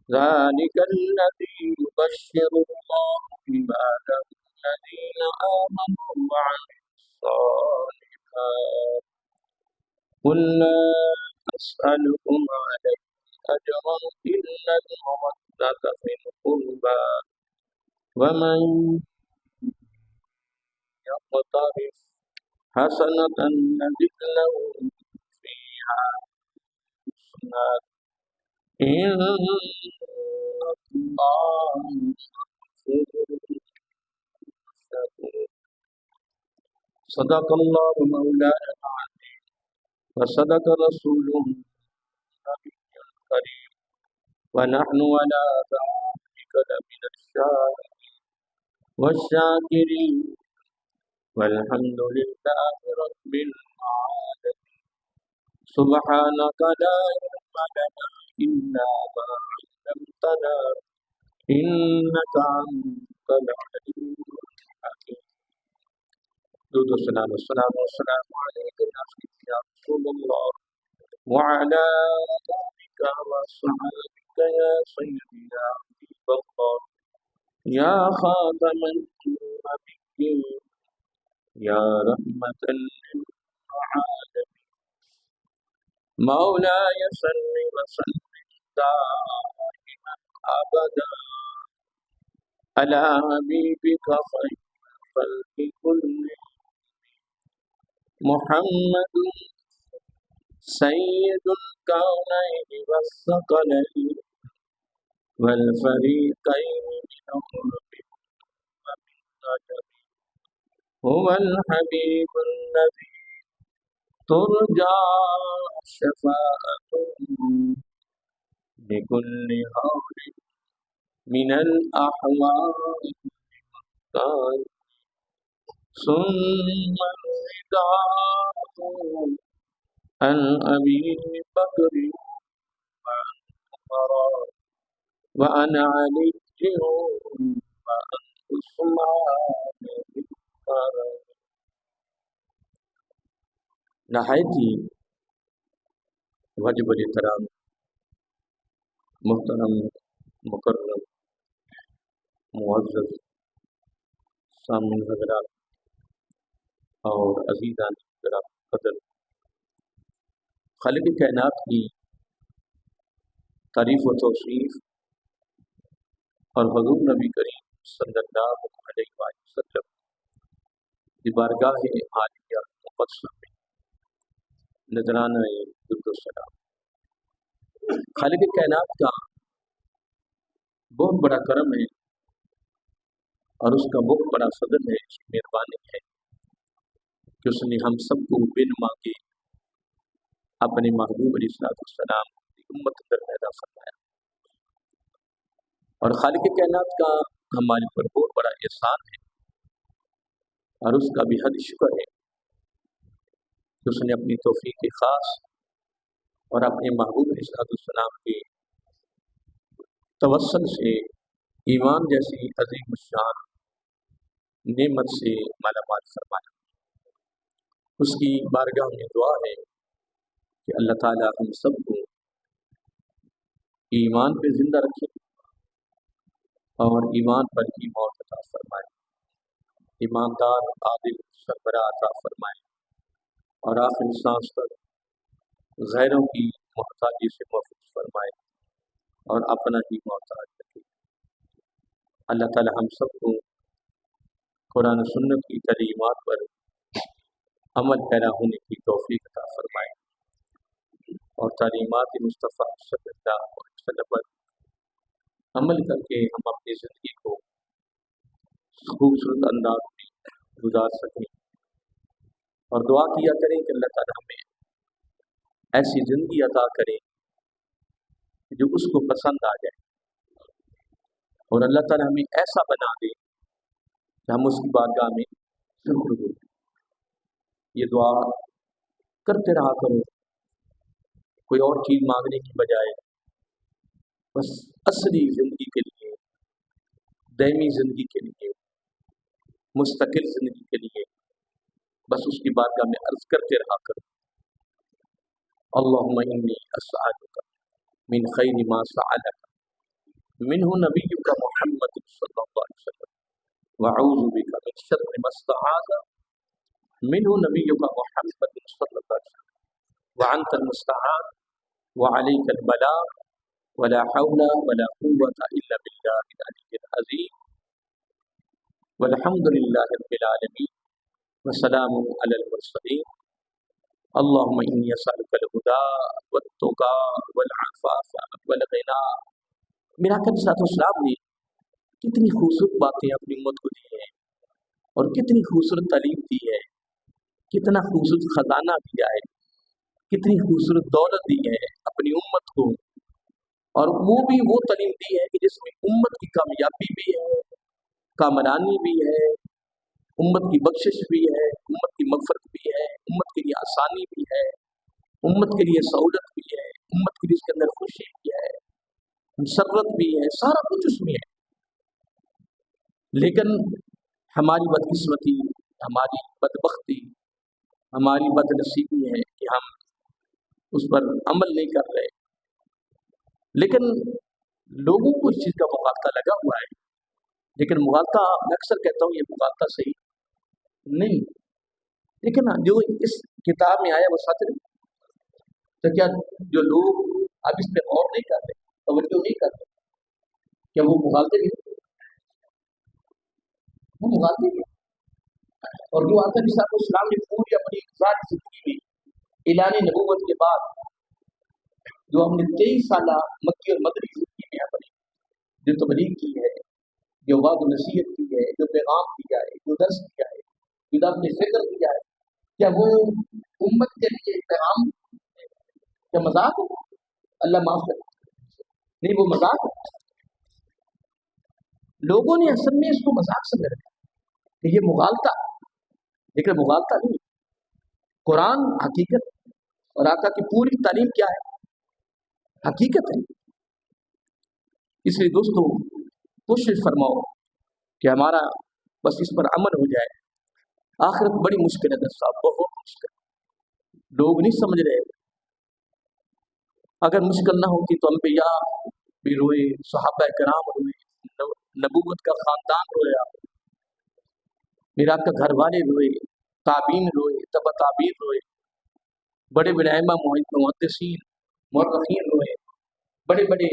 ذلك الذي يبشر الله عباده الذين آمنوا وعملوا الصالحات قل لا أسألكم عليه أجرا إلا المودة في القربى ومن يقترف حسنة نزد له فيها حسنا إن الله غفور شكور. صدق الله مولانا العظيم وصدق رسوله النبي الكريم ونحن على ذلك لمن الشاهدين والشاكرين والحمد لله رب العالمين. سبحانك لا علم لنا إلا ما علمتنا إنك أنت العليم الحكيم. درود السلام والسلام عليك يا رسول الله وعلى آلك وصحبك يا سيدي يا حبيب الله يا خاتم النبيين يا رحمة للعالمين مولاي صل وسلم دائما أبدا على حبيبك خير الخلق كلهم محمد سيد الكونين والثقلين والفريقين من عرب ومن عجم هو الحبيب الذي ترجى شفاعته بكل حول من الأحوال والطال. ثم الرداء عن أبي بكر وعن عمر وعن علي وعن عثمان بن عفان. نہایت ہی واجب الاحترام محترم مکرم معزز سامعین حضرات اور عزیزان حضرات قدر خالق کائنات کی تعریف و توصیف اور حضور نبی کریم صلی اللہ علیہ وسلم کی بارگاہ عالیہ مقدسہ میں نذرانہ درود و سلام. خالق کائنات کا بہت بڑا کرم ہے اور اس کا بہت بڑا فضل ہے، اس کی مہربانی ہے کہ اس نے ہم سب کو بن مانگے اپنے محبوب علیہ السلام کی امت اندر پیدا فرمایا. اور خالق کائنات کا ہمارے پر بہت بڑا احسان ہے اور اس کا بھی حد شکر ہے کہ اس نے اپنی توفیق خاص اور اپنے محبوب علیہ السلام کے توسل سے ایمان جیسی عظیم الشان نعمت سے مالا مال فرمایا. اس کی بارگاہ میں دعا ہے کہ اللہ تعالی ہم سب کو ایمان پہ زندہ رکھے اور ایمان پر ہی موت عطا فرمائے، ایماندار عادل سربراہ عطا فرمائے اور آخری سانس تک غیروں کی محتاجی سے محفوظ فرمائے اور اپنا ہی محتاج رکھے. اللہ تعالی ہم سب کو قرآن و سنت کی تعلیمات پر عمل پیرا ہونے کی توفیق عطا فرمائے اور تعلیمات مصطفیٰ صلی اللہ علیہ وسلم پر عمل کر کے ہم اپنی زندگی کو خوبصورت انداز میں گزار سکیں. اور دعا کیا کریں کہ اللہ تعالیٰ ہمیں ایسی زندگی عطا کرے جو اس کو پسند آ جائے اور اللہ تعالیٰ ہمیں ایسا بنا دے کہ ہم اس کی بارگاہ میں شکر گزار. یہ دعا کرتے رہا کرو، کوئی اور چیز مانگنے کی بجائے بس اصلی زندگی کے لیے، دائمی زندگی کے لیے، مستقل زندگی کے لیے بس اس کی بارگاہ میں عرض کرتے رہا کرو. اللہم انی اسألک من خیر ما سألک منہ نبیک محمد صلی اللہ علیہ وسلم وأعوذ بک من شر ما استعاذ منہ نبیک محمد صلی اللہ علیہ وسلم وأنت المستعان وعليك البلاء ولا حول ولا قوة إلا بالله العلي العظيم والحمد لله رب العالمين وسلام على المرسلين اللهم إني أسألك الهدى والتقى والعفاف والغنى۔ میرا آقا صلی اللہ علیہ وسلم نے کتنی خوبصورت باتیں اپنی امت کو دی ہیں اور کتنی خوبصورت تعلیم دی ہے، کتنا خوبصورت خزانہ دیا ہے، کتنی خوبصورت دولت دی ہے اپنی امت کو، اور وہ بھی وہ تعلیم دی ہے کہ جس میں امت کی کامیابی بھی ہے، کامرانی بھی ہے، امت کی بخشش بھی ہے، امت کی مغفرت بھی ہے، امت کے لیے آسانی بھی ہے، امت کے لیے سہولت بھی ہے، امت کے لیے اس کے اندر خوشی بھی ہے، مسرت بھی ہے، سارا کچھ اس میں ہے۔ لیکن ہماری بدقسمتی، ہماری بدبختی، ہماری بد نصیبی ہے کہ ہم اس پر عمل نہیں کر رہے، لیکن لوگوں کو اس چیز کا مغالطہ لگا ہوا ہے، لیکن مغالطہ میں اکثر کہتا ہوں یہ مغالطہ صحیح نہیں، لیکن جو اس کتاب میں آیا وہ سچ نہیں، تو کیا جو لوگ اب اس پہ غور نہیں کرتے، توجہ نہیں کرتے، کیا وہ مغالطے نہیں؟ وہ مغالطے نہیں۔ اور جو آقا صلی اللہ علیہ وسلم نے پوری اپنی ذاتی زندگی میں اعلان نبوت کے بعد جو ہم نے 23 سالہ مکی اور مدنی زندگی میں اپنی جو تبلیغ کی ہے، جو وعظ و نصیحت کی ہے، جو پیغام دیا ہے، جو درس دیا ہے، جو درس میں فکر دیا ہے، کیا وہ امت کے لیے پیغام ہے؟ کیا مذاق ہے؟ اللہ معاف کرے، نہیں وہ مذاق ہے۔ لوگوں نے اصل میں اس کو مذاق سمجھ رکھا کہ یہ مغالطہ، لیکن مغالطہ نہیں، قرآن حقیقت اور آقا کی پوری تعلیم کیا ہے؟ حقیقت ہے۔ اس لیے دوستو کوشش فرماؤ کہ ہمارا بس اس پر عمل ہو جائے۔ آخرت بڑی مشکل ہے صاحب، بہت مشکل، لوگ نہیں سمجھ رہے۔ اگر مشکل نہ ہوتی تو انبیاء بھی روئے، صحابہ کرام روئے، نبوت کا خاندان رویا، میرا آپ کا گھر والے روئے، تابعین روئے، تبع تابعین روئے، بڑے بڑے ائمہ محدثین مورخین روئے، بڑے بڑے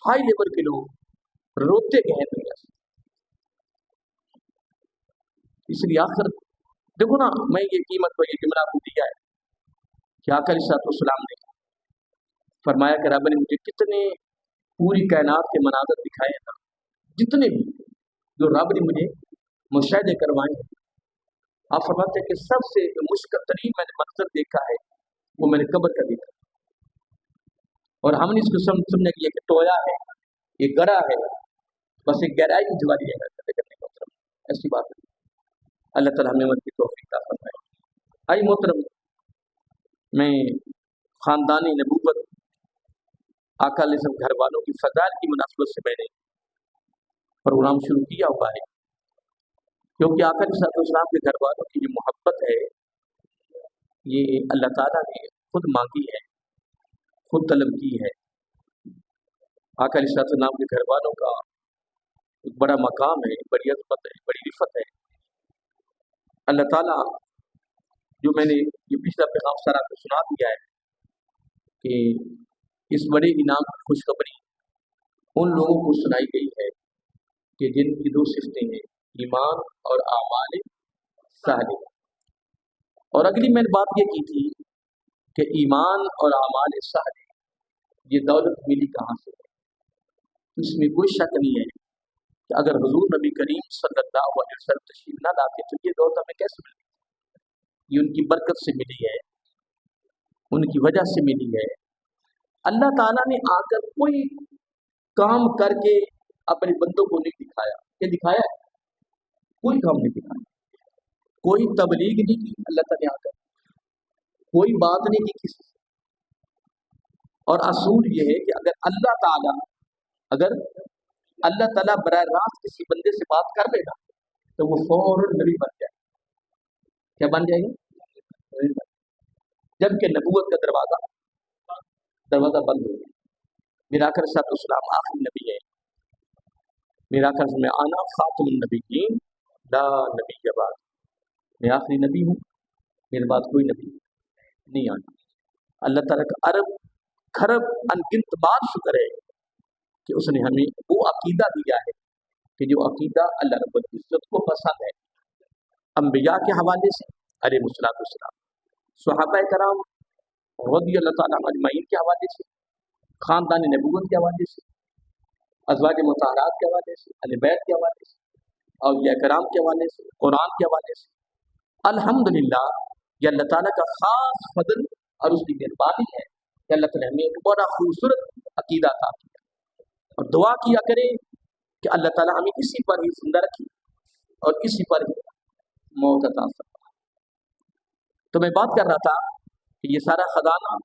ہائی لیول کے لوگ روتے گئے دنیا سے۔ اس لیے آخر دیکھو نا، میں یہ قیمت پر یہ جملہ آپ کو دیا ہے کہ آقا علیہ السلام نے فرمایا کہ رب نے مجھے کتنے پوری کائنات کے مناظر دکھائے ہیں، جتنے بھی جو رب نے مجھے مشاہدے کروائے ہیں، آپ فرماتے ہیں کہ سب سے مشکل ترین میں نے منظر دیکھا ہے وہ میں نے قبر کا دیکھا، اور ہم نے اس کو سمجھنے کے لیے کہ ٹویا ہے، یہ گڑا ہے، بس ایک گہرائی کی جواری ہے کرنے کا محترم، ایسی بات نہیں۔ اللہ تعالیٰ ہمیں کی توفیق عطا فرمائے۔ آئی محترم، میں خاندانی نبوت آقا علیہ السلام گھر والوں کی فضائل کی مناسبت سے میں نے پروگرام شروع کیا ہوا ہے، کیونکہ آقا علیہ السلام کے گھر والوں کی جو محبت ہے یہ اللہ تعالیٰ نے خود مانگی ہے، خود طلب کی ہے۔ آقا علیہ السلام کے گھر والوں کا ایک بڑا مقام ہے، بڑی عظمت ہے، بڑی رفت ہے۔ اللہ تعالیٰ جو میں نے یہ پچھلا پیغام سارا کو سنا دیا ہے کہ اس بڑے انعام کی خوشخبری ان لوگوں کو سنائی گئی ہے کہ جن کی دو صفتیں ہیں، ایمان اور اعمال صالح۔ اور اگلی میں نے بات یہ کی تھی کہ ایمان اور اعمال صالح یہ دولت ملی کہاں سے ہے؟ اس میں کوئی شک نہیں ہے کہ اگر حضور نبی کریم صلی اللہ علیہ وسلم تشریف نہ لاتے تو یہ دولت ہمیں کیسے ملی؟ یہ ان کی برکت سے ملی ہے، ان کی وجہ سے ملی ہے۔ اللہ تعالیٰ نے آ کر کوئی کام کر کے اپنے بندوں کو نہیں دکھایا، یہ دکھایا ہے؟ کوئی کام نہیں دکھایا، کوئی تبلیغ نہیں کی اللہ تعالیٰ نے آ کر، کوئی بات نہیں کی کسی سے۔ اور اصول یہ ہے کہ اگر اللہ تعالیٰ براہ راست کسی بندے سے بات کر لے گا تو وہ فوراً نبی بن جائے۔ کیا بن جائے گا؟ جبکہ نبوت کا دروازہ بند ہو گیا۔ میرا آقا صلی اللہ علیہ وسلم آخری نبی ہے، میرا قسم میں آنا خاتم النبیین لا نبی بعد، میں آخری نبی ہوں، میرے بعد کوئی نبی نہیں آنا۔ اللہ تعالیٰ کا ارب کھرب انگنت بار شکر ہے کہ اس نے ہمیں وہ عقیدہ دیا ہے کہ جو عقیدہ اللہ رب العزت کو پسند ہے، انبیاء کے حوالے سے علیہ السلام، صحابہ کرام رضی اللہ تعالیٰ عنہ اجمعین کے حوالے سے، خاندان نبوت کے حوالے سے، ازواج مطہرات کے حوالے سے، اہل بیت کے حوالے سے، اولیاء کرام کے حوالے سے، قرآن کے حوالے سے۔ الحمدللہ یہ اللہ تعالیٰ کا خاص فضل اور اس کی مہربانی ہے کہ اللہ تعالیٰ نے ایک بڑا خوبصورت عقیدہ عطا کیا، اور دعا کیا کریں کہ اللہ تعالیٰ ہمیں اسی پر ہی زندہ رکھی اور اسی پر ہی موت عطا فرمائے۔ تو میں بات کر رہا تھا کہ یہ سارا خزانہ،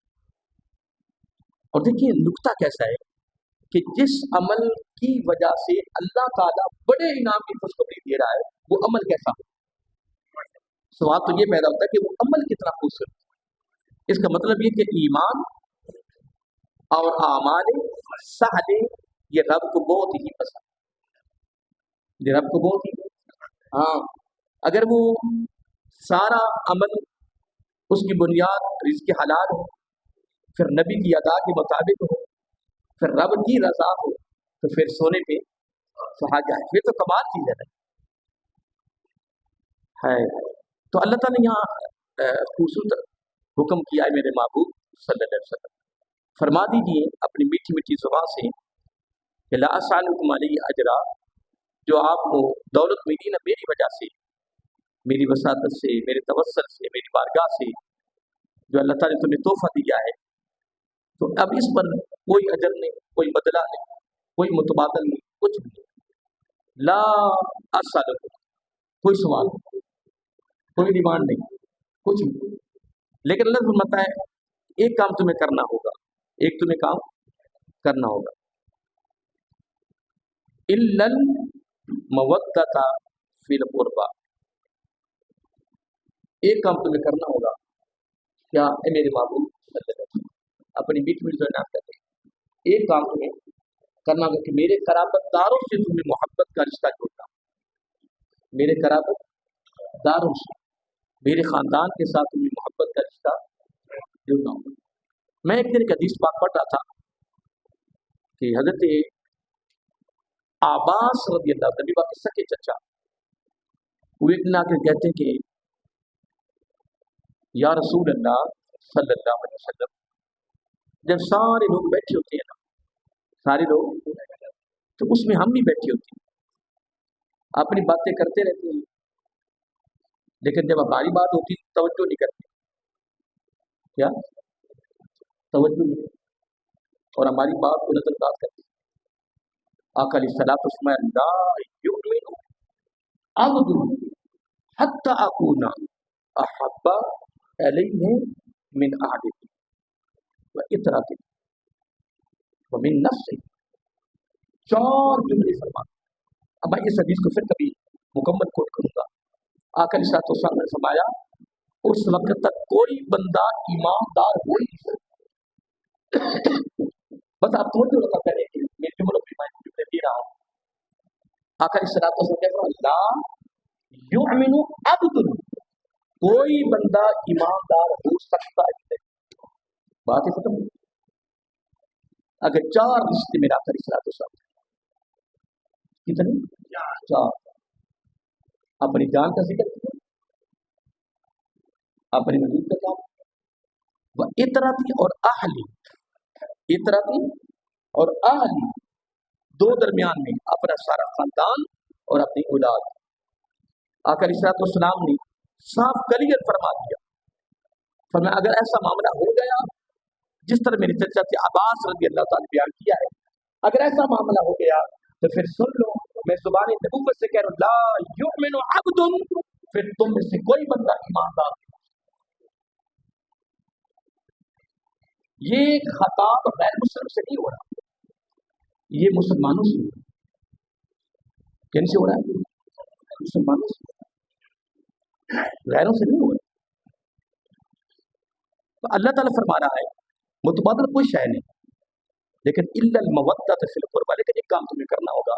اور دیکھیے نکتہ کیسا ہے کہ جس عمل کی وجہ سے اللہ تعالیٰ بڑے انعام کی خوشخبری دے رہا ہے وہ عمل کیسا ہو۔ سوال تو یہ پیدا ہوتا ہے کہ وہ عمل کتنا خوبصورت ہے۔ اس کا مطلب یہ کہ ایمان اور اعمال صالح یہ رب کو بہت ہی پسند ہے، یہ رب کو بہت ہی ہاں، اگر وہ سارا عمل اس کی بنیاد رزق حلال ہو، پھر نبی کی ادا کے مطابق ہو، پھر رب کی رضا ہو، تو پھر سونے پہ سہاگا ہے، پھر تو کمال چیز ہے۔ تو اللہ تعالیٰ نے یہاں خوبصورت حکم کیا ہے میرے محبوب صلی اللہ علیہ وسلم، فرما دیجیے اپنی میٹھی میٹھی زبان سے کہ لا اسألکم علیہ اجرا، جو آپ کو دولت ملی نا میری وجہ سے، میری وساطت سے، میرے توسل سے، میری بارگاہ سے، جو اللہ تعالیٰ نے تمہیں تحفہ دیا ہے، تو اب اس پر کوئی اجر نہیں، کوئی بدلہ نہیں، کوئی متبادل نہیں، کچھ بھی نہیں۔ لا اسألکم، کوئی سوال نہیں، کوئی ڈیمانڈ نہیں، کچھ نہیں، لیکن اللہ فرماتا ہے ایک کام تمہیں کرنا ہوگا، ایک تمہیں کام کرنا ہوگا، الا المودۃ فی القربى، ایک کام تمہیں کرنا ہوگا، کیا اے میرے محبوب صلی اللہ علیہ وسلم، اپنی میٹھی میٹھی زبان کرتے ہیں، ایک کام تمہیں کرنا ہوگا کہ میرے قرابت داروں سے تمہیں محبت کا رشتہ جوڑنا، میرے قرابت داروں سے، میرے خاندان کے ساتھ تمہیں محبت کا رشتہ جوڑنا ہوگا۔ میں ایک دن ایک حدیث پاک پڑھ رہا تھا کہ حضرت عباس رضی اللہ عنہ، نبی پاک کے سکے چچا، وہ ایک دن آ کے کہتے ہیں کہ یا رسول اللہ صلی اللہ علیہ وسلم، جب سارے لوگ بیٹھے ہوتے ہیں نا، سارے لوگ، تو اس میں ہم بھی بیٹھے ہوتے ہیں، اپنی باتیں کرتے رہتے ہیں، لیکن جب ہماری بات ہوتی ہے توجہ نہیں کرتے، کیا توجہ نہیں کرتے اور ہماری بات کو نظر انداز کرتے ہیں۔ آقا علیہ الصلوۃ والسلام لا یؤمن عبد حتی اکون احب الیہ من احدہ وعطرۃ ومن نفسہ، چار جملے فرما۔ اب میں اس حدیث کو پھر کبھی مکمل کوٹ کروں گا۔ آقا علیہ الصلوۃ والسلام نے فرمایا اس وقت تک کوئی بندہ ایماندار ہو نہیں سکتا۔ بس آپ توجہ رکھا کریں کہ میرے جملوں پہ میں جملے دے رہا ہوں۔ آقا علیہ الصلوۃ والسلام کہہ رہا لا یؤمن عبد، کوئی بندہ ایماندار ہو سکتا ہی نہیں، بات ہی ختم۔ اگر چار رشتے میرا آقا علیہ الصلوۃ والسلام، کتنے؟ چار۔ اپنی جان کا ذکر کیا، اپنی وجود کا کام، وہ اطراتی اور اہلی، اطراتی اور اہلی، دو درمیان میں اپنا سارا خاندان اور اپنی اولاد۔ آقا علیہ الصلوۃ والسلام نے صاف کلیئر فرما دیا، فرمایا اگر ایسا معاملہ ہو گیا جس طرح میرے چچا تھے عباس رضی اللہ تعالیٰ نے بیان کیا ہے، اگر ایسا معاملہ ہو گیا تو پھر سن لو، میں زبان نبوت سے کہہ رہا ہوں لا یؤمن عبد، پھر تم میں سے کوئی بندہ ایماندار نہیں۔ یہ خطاب غیر مسلم سے نہیں ہو رہا، یہ مسلمانوں سے ہو رہا ہے۔ کن سے ہو رہا ہے؟ مسلمانوں سے، غیروں سے نہیں ہو رہا۔ تو اللہ تعالیٰ فرما رہا ہے متبادل کوئی شے نہیں، لیکن الا المودۃ فی القربى، لیکن ایک کام تمہیں کرنا ہوگا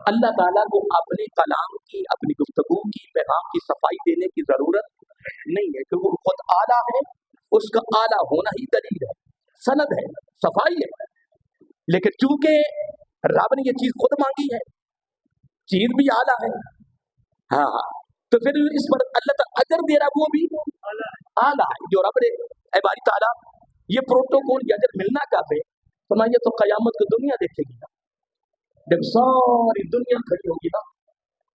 اللہ تعالیٰ کو اپنے کلام کی، اپنی گفتگو کی، پیغام کی صفائی دینے کی ضرورت نہیں ہے، کیونکہ وہ خود اعلیٰ ہے، اس کا اعلیٰ ہونا ہی دلیل ہے، سند ہے، صفائی ہے۔ لیکن چونکہ رب نے یہ چیز خود مانگی ہے، چیز بھی اعلیٰ ہے، ہاں، تو پھر اس پر اللہ تعالیٰ اجر دے رہا وہ بھی اعلیٰ ہے۔ جو رب نے اے باری تعالیٰ یہ پروٹوکول یہ اجر ملنا کب ہے؟ فرمایا تو قیامت کی دنیا دیکھے گی نا، جب ساری دنیا کھڑی ہوگی نا،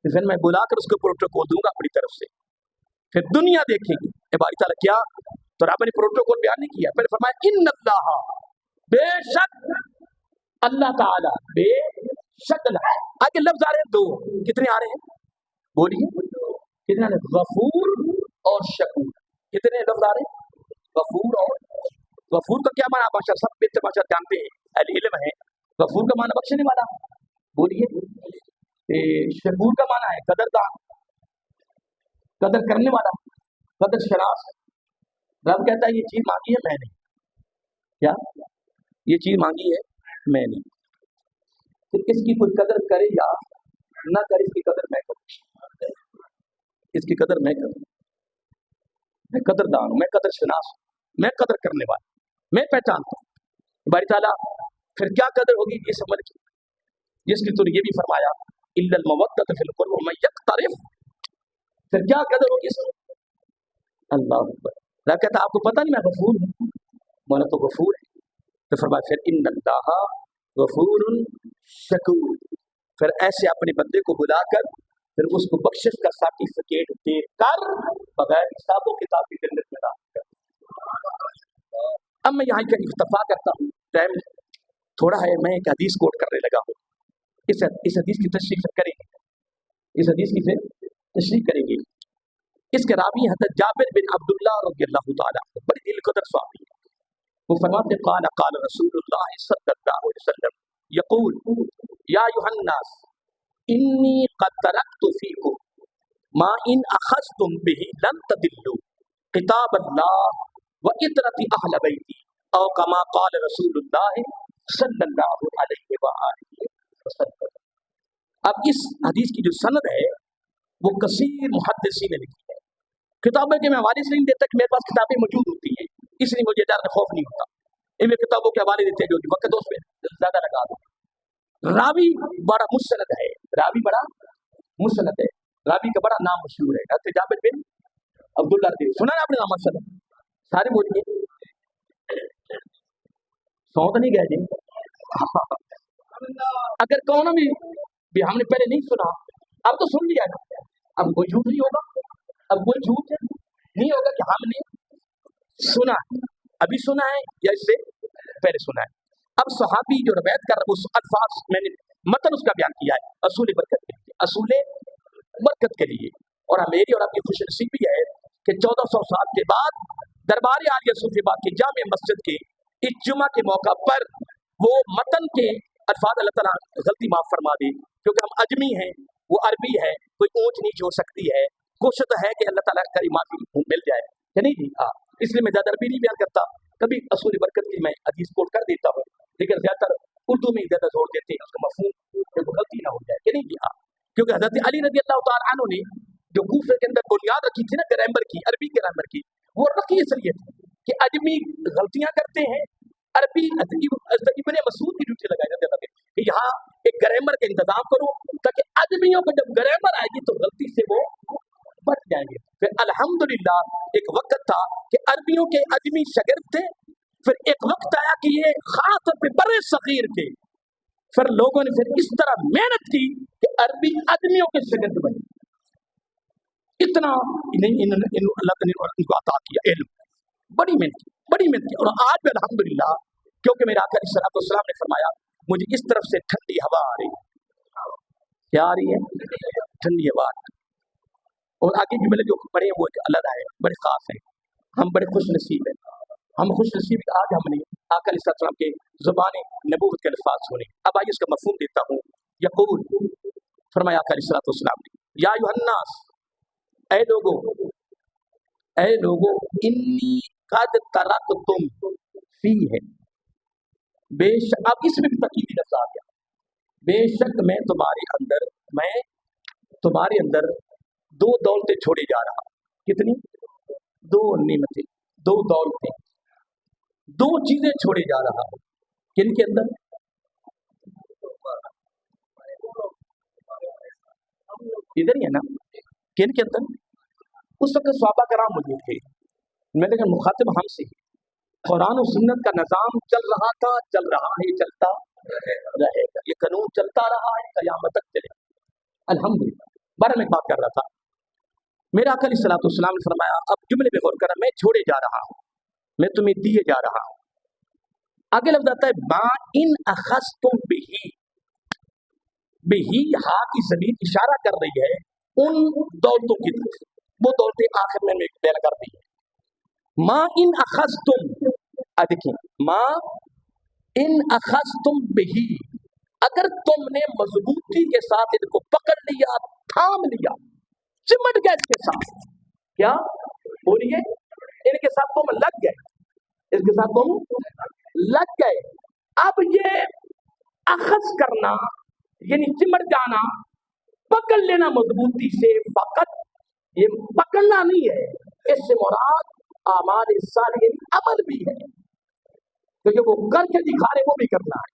تو پھر میں بلا کر اس کو پروٹوکول دوں گا اپنی طرف سے، پھر دنیا دیکھے گی اے باری تعالیٰ کیا، تو رب نے پروٹوکول بیان نہیں کیا، پھر فرمایا ان اللہ، بے شک اللہ تعالیٰ، بے شک اللہ، آگے لفظ آ رہے ہیں دو، کتنے آ رہے ہیں بولیے، کتنے آ رہے ہیں؟ غفور اور شکور، کتنے لفظ آ رہے ہیں؟ غفور اور غفور کا کیا معنی؟ باشا سب بے باشا جانتے ہیں، اہل علم ہے، غفور کا معنی بخشنے والا، بولیے، شکور کا معنی ہے قدردان، قدر کرنے والا، قدر شناس۔ رب کہتا ہے یہ چیز مانگی ہے میں نے، کیا یہ چیز مانگی ہے میں نے، پھر اس کی کوئی قدر کرے یا نہ کرے، اس کی قدر میں کروں، اس کی قدر میں کروں، میں قدردان ہوں، میں قدر شناس ہوں، میں قدر کرنے والا، میں پہچانتا ہوں۔ باری تعالیٰ پھر کیا قدر ہوگی اس عمل کی، جس کی تو یہ بھی فرمایا الا المودۃ فی القربى ومن یقترف، پھر کیا قدر ہوگی اس کی؟ اللہ اکبر۔ اللہ کہتا آپ کو پتہ نہیں میں غفور ہوں، مولا تو غفور ہے، تو فرمایا پھر ان اللہ غفور شکور، پھر ایسے اپنے بندے کو بلا کر پھر اس کو بخشش کا سرٹیفکیٹ دے کر بغیر حساب و کتاب کی جنت میں داخل کر۔ اب میں یہاں کا اکتفا کرتا ہوں، ٹائم تھوڑا ہے، میں ایک حدیث کوٹ کرنے لگا ہوں، اس حدیث کی تشریح کریں گے، اس حدیث کی پھر تشریح کریں گے۔ اس کے راوی حضرت جابر بن عبداللہ رضی اللہ تعالیٰ عنہ، بڑی دل قدر صحابی ہے، وہ فرماتے قال قال رسول اللہ صلی اللہ علیہ وسلم یقول یا ایھا الناس انی قد ترکت فیکم ما ان اخذتم به لن تضلوا کتاب اللہ وعطرت اہل بیتی او کما قال رسول اللہ صلی اللہ علیہ وآلہ وسلم۔ اب اس حدیث کی جو سند ہے وہ کثیر محدثین نے لکھی ہے، کتابیں کے میں حوالے سے نہیں دیتا کہ میرے پاس کتابیں موجود ہوتی ہیں، اس لیے مجھے ڈر خوف نہیں ہوتا، ان میں کتابوں کے حوالے دیتے جو وقت اس میں زیادہ لگا دو۔ راوی بڑا مسند ہے، راوی بڑا مسند ہے، راوی کا بڑا نام مشہور ہے، حضرت جابر بن عبداللہ رضی، سنا نا آپ نے نام مسند، سارے بولیے، سو تو نہیں گئے جی، اگر کون بھی ہم نے پہلے نہیں سنا، اب تو سن لیا نا، اب کوئی جھوٹ نہیں ہوگا، اب کوئی جھوٹ نہیں ہوگا کہ ہم نے سنا ہے، ابھی سنا ہے یا اس سے پہلے سنا ہے۔ اب صحابی جو روایت کر رہا ہے، اس الفاظ میں نے متن اس کا بیان کیا ہے، اصول برکت کے لیے، اصول برکت کے لیے، اور میری اور آپ کی خوش نصیبی ہے کہ 1400 سال کے بعد دربار عالیہ صوفی باغ کی جامع مسجد کے اس جمعہ کے موقع پر وہ متن کے الفاظ اللہ تعالیٰ غلطی معاف فرما دے، کیونکہ ہم اجمی ہیں، وہ عربی ہے، کوئی اونچ نیچ ہو سکتی ہے، کوشش ہے کہ اللہ تعالیٰ کی معافی مل جائے کہ نہیں جی، ہاں، اس لیے میں زیادہ عربی نہیں بیان کرتا، کبھی اصول برکت کی میں حدیث کوٹ کر دیتا ہوں، لیکن زیادہ تر اردو میں زیادہ زور دیتے ہیں اس کا مفہوم کہ وہ غلطی نہ ہو جائے کہ نہیں جی، ہاں، کیونکہ حضرت علی رضی اللہ تعالیٰ عنہ نے جو کوفے کے اندر بنیاد رکھی تھی نا گرامر کی، عربی گرامر کی، وہ رکھی اس لیے تھی کہ اجمی غلطیاں کرتے ہیں، عربی ابن مسعود کی ڈیوٹی لگائی جاتی ہے کہ یہاں ایک گرامر کا انتظام کرو تاکہ ادمیوں کو جب گرامر آئے گی تو غلطی سے وہ بچ جائیں گے۔ پھر الحمدللہ ایک وقت تھا کہ عربیوں کے اجمی شاگرد تھے، پھر ایک وقت آیا کہ یہ خاص طور پہ بڑے صغیر تھے، پھر لوگوں نے پھر اس طرح محنت کی کہ عربی ادمیوں کے شاگرد بنے، اتنا اللہ نے ان کو عطا کیا علم، بڑی محنت کی، اور آج بھی الحمدللہ، کیونکہ میرا آقا علیہ السلام نے فرمایا مجھے اس طرف سے ٹھنڈی ہوا آ رہی ہے، کیا آ رہی ہے؟ ٹھنڈی ہوا آ رہی ہے، اور آگے بھی میرے جو پڑھے ہیں وہ علیحدہ ہے، بڑے خاص ہیں، ہم بڑے خوش نصیب ہیں، ہم خوش نصیب آج ہم نے آقا علیہ السلام کے زبان نبوت کے الفاظ سنے۔ اب آئیے اس کا مفہوم دیتا ہوں۔ یقول، فرمایا آقا علیہ السلام نے، یا ایھا الناس، اے لوگو انی قد ترکتم فیہ، بے شک، اب اس میں بھی تاکید لفظ آ گیا، بے شک میں تمہارے اندر دو دولتیں چھوڑے جا رہا ہوں. کتنی؟ دو نعمتیں، دو دولتیں، دو چیزیں چھوڑے جا رہا ہوں. کن کے اندر؟ ادھر ہی ہے نا. کن کے اندر؟ اس وقت صحابہ کرام موجود تھے. میں نے کہا مخاطب ہم سے ہی. قرآن و سنت کا نظام چل رہا تھا، چل رہا ہے، چلتا رہے گا. یہ قانون چلتا رہا ہے، قیامت تک چلے گا. الحمدللہ. بارہ میں بات کر رہا تھا. میرا آقا علیہ الصلوۃ والسلام نے فرمایا اب جملے پہ غور کرنا، میں چھوڑے جا رہا ہوں، میں تمہیں دیے جا رہا ہوں. آگے لفظ آتا ہے ما ان اخذتم بہی ہا کی زمین اشارہ کر رہی ہے ان دولتوں کی طرف. وہ دولتیں آخر میں بیان کر دی ہیں. ما ان اخذتم، دیکھیں ما ان اخذتم بہی، اگر تم نے مضبوطی کے ساتھ ان کو پکڑ لیا، تھام لیا، چمٹ گئے اس کے ساتھ. کیا بولیے؟ ان کے ساتھ تم لگ گئے، اس کے ساتھ تم لگ گئے. اب یہ اخذ کرنا یعنی چمٹ جانا، پکڑ لینا مضبوطی سے، فقط یہ پکڑنا نہیں ہے، اس سے مراد اعمال صالحین عمل بھی ہے، کیونکہ وہ کر کے دکھا رہے وہ بھی کرنا ہے.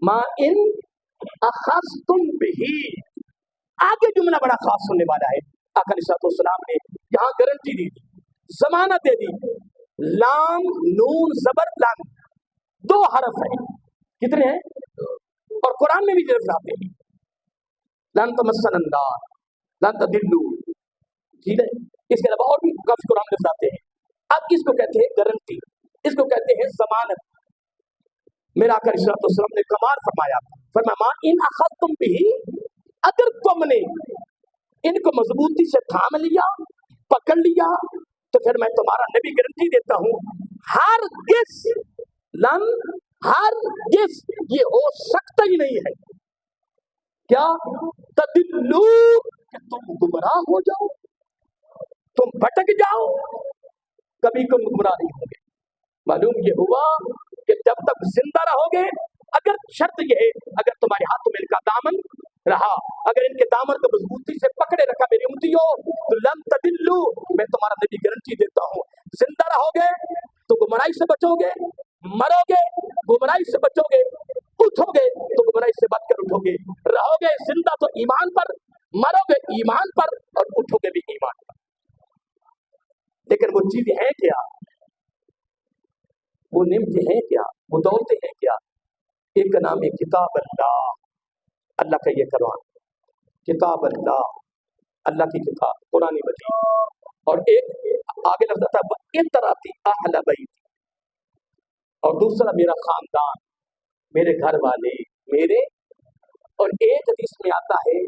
ما ان اخذتم بہی، آگے جملہ بڑا خاص ہونے والا ہے. آقا علیہ السلام نے یہاں گارنٹی دی تھی، ضمانت دے دی. لام نون زبر لن، دو حرف ہیں. کتنے ہیں؟ اور قرآن میں بھی لفظ آتے ہیں لن تمسن النار، لن تدلوا. ٹھیک ہے، اس کے علاوہ اور بھی کافی قرآن میں لفظ آتے ہیں. اب اس کو کہتے ہیں گارنٹی، اس کو کہتے ہیں ضمانت. میرا آقا علیہ السلام نے کمال فرمایا ما ان اخذتم بہی، اگر تم نے ان کو مضبوطی سے تھام لیا، پکڑ لیا، تو پھر میں تمہارا نبی گارنٹی دیتا ہوں ہر کس لن، ہر کس یہ ہو سکتا ہی نہیں ہے کیا تدلو، کہ تم گمراہ ہو جاؤ، تم بھٹک جاؤ. کبھی تم گمراہ نہیں ہوگے. معلوم یہ ہوا کہ جب تک زندہ رہو گے، اگر شرط یہ ہے اگر تمہارے ہاتھوں میں ان کا دامن رہا، اگر ان کے دامن کو مضبوطی سے پکڑے رکھا میری امتیوں، تو لن تدلو، میں تمہارا نبی گارنٹی دیتا ہوں زندہ رہو گے تو گمراہی سے بچو گے، مرو گے گمراہی سے بچو گے، اٹھو گے تو گمراہی سے بچ کر اٹھو گے. رہو گے زندہ تو ایمان پر، مرو گے ایمان پر، اور اٹھو گے بھی ایمان پر. لیکن وہ چیزیں ہیں کیا؟ وہ نعمتیں ہیں کیا؟ وہ دولتیں ہیں کیا؟ ایک کا نام ہے کتاب اللہ، اللہ کا یہ کلام، کتاب اللہ، اللہ کی کتاب قرآن مجید. اور ایک آگے لفظ آتا ہے اطراتی اہل بیت، اور دوسرا میرا خاندان، میرے گھر والے میرے. اور ایک حدیث میں آتا ہے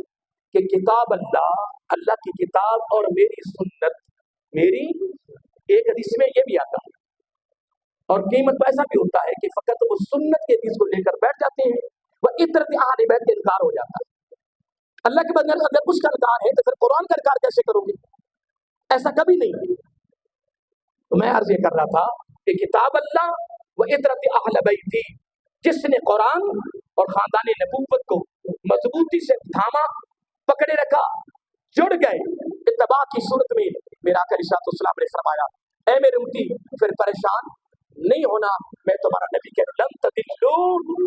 کہ کتاب اللہ، اللہ کی کتاب، اور میری سنت، میری. ایک حدیث میں یہ بھی آتا ہے. اور قیمت ایسا بھی ہوتا ہے کہ فقط وہ سنت کے حدیث کو لے کر بیٹھ جاتے ہیں، وہ اطراتی اہل بیت کا انکار ہو جاتا ہے. اللہ کے بندے اگر اس کا انکار ہے تو پھر قرآن کا انکار کیسے کرو گے؟ ایسا کبھی نہیں. تو میں عرض یہ کر رہا تھا کہ کتاب اللہ و اطراتی اہل بیتی، جس نے قرآن اور خاندان نبوت کو مضبوطی سے تھاما، پکڑے رکھا، جڑ گئے اتباع کی صورت میں. میرا آقا علیہ السلام نے فرمایا اے میرے امتی پھر پریشان نہیں ہونا، میں تمہارا نبی کہ لن تدلو،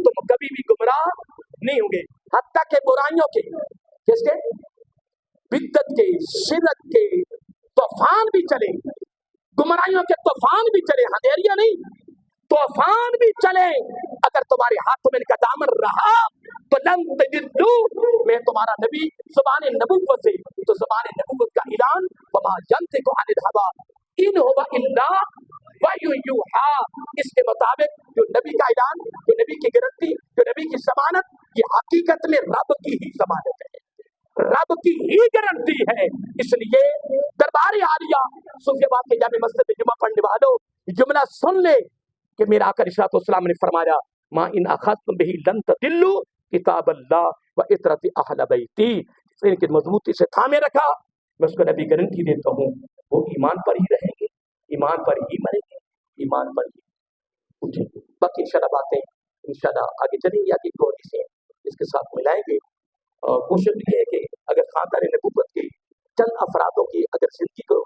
تم کبھی بھی گمراہ نہیں ہوں گے. حتیٰ کہ برائیوں کے، کس کے؟ بدعت کے، شرک کے طوفان بھی چلے، گمراہیوں کے طوفان بھی چلے، اندھیریاں نہیں، طوفان بھی چلے، اگر تمہارے ہاتھوں میں ان کا دامن رہا تو لن تدلو، میں تمہارا نبی زبان نبوت سے، تو زبان نبوت کا اعلان وما ينطق عن الهوى ان هو الا وحی یوحی، اس کے مطابق جو نبی کا اعلان، جو نبی کی گارنٹی، جو نبی کی ضمانت، یہ حقیقت میں رب کی ہی ضمانت ہے، رب کی ہی گارنٹی ہے. اس لیے دربار عالیہ صوفیہ باد کے جامع مسجد میں جمعہ پڑھنے والوں جملہ سن لے کہ میرا آقا علیہ السلام نے فرمایا ما ان اخذتم به لن تضلوا کتاب اللہ و اطرت اہل بیتی، ان کی مضبوطی سے تھامے رکھا، میں اس کو نبی گارنٹی دیتا ہوں وہ ایمان پر ہی رہیں گے، ایمان پر ہی مریں گے، ایمان پر ہی اٹھیں گے. باقی انشاءاللہ باتیں انشاءاللہ آگے چلیں گے. آگے کو حدیثیں اس کے ساتھ ملائیں گے. کوشش یہ ہے کہ اگر خاندان نبوت کی چند افرادوں کی اگر زندگی کو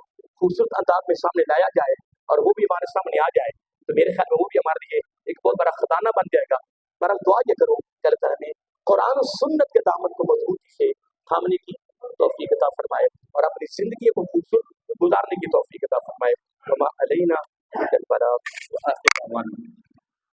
خوبصورت انداز میں سامنے لایا جائے اور وہ بھی ہمارے سامنے آ جائے تو میرے خیال میں وہ بھی ہمارے لیے ایک بہت بڑا خزانہ بن جائے گا. پر ہم دعا یہ کرو کہ اللہ تعالیٰ نے قرآن و سنت کے دامن کو مضبوطی سے تھامنے کی توفیق عطا فرمائے اور اپنی زندگی کو خوبصورت گزارنے کی توفیق عطا فرمائے. وما علینا الا البلاغ وآخر دعوانا